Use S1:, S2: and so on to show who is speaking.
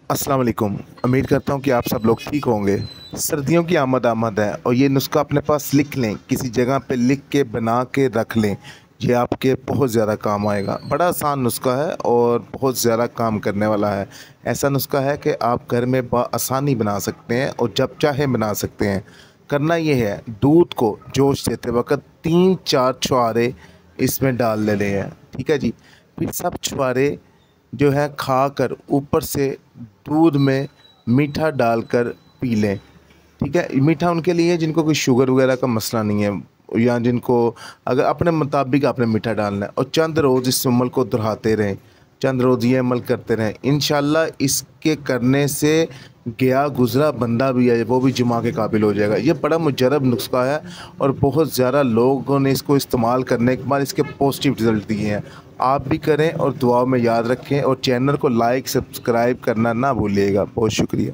S1: अस्सलाम वालेकुम। उम्मीद करता हूँ कि आप सब लोग ठीक होंगे। सर्दियों की आमद आमद है और ये नुस्खा अपने पास लिख लें, किसी जगह पे लिख के बना के रख लें। ये आपके बहुत ज़्यादा काम आएगा। बड़ा आसान नुस्खा है और बहुत ज़्यादा काम करने वाला है। ऐसा नुस्खा है कि आप घर में आसानी बना सकते हैं और जब चाहे बना सकते हैं। करना ये है, दूध को जोश देते वक्त 3-4 छुहारे इसमें डाल लेने हैं। ठीक है जी। फिर सब छुहारे जो है खाकर ऊपर से दूध में मीठा डालकर पी लें। ठीक है, मीठा उनके लिए है जिनको कोई शुगर वगैरह का मसला नहीं है, या जिनको अगर अपने मुताबिक आपने मीठा डालना है। और चंद रोज़ इस अमल को दोहराते रहें, चंद रोज़ ये अमल करते रहें। इंशाल्लाह इसके करने से गया गुज़रा बंदा भी है वो भी जुमा के काबिल हो जाएगा। ये बड़ा मुजरब नुस्खा है और बहुत ज़्यादा लोगों ने इसको इस्तेमाल करने के बाद इसके पॉजिटिव रिज़ल्ट दिए हैं। आप भी करें और दुआओं में याद रखें और चैनल को लाइक सब्सक्राइब करना ना भूलिएगा। बहुत शुक्रिया।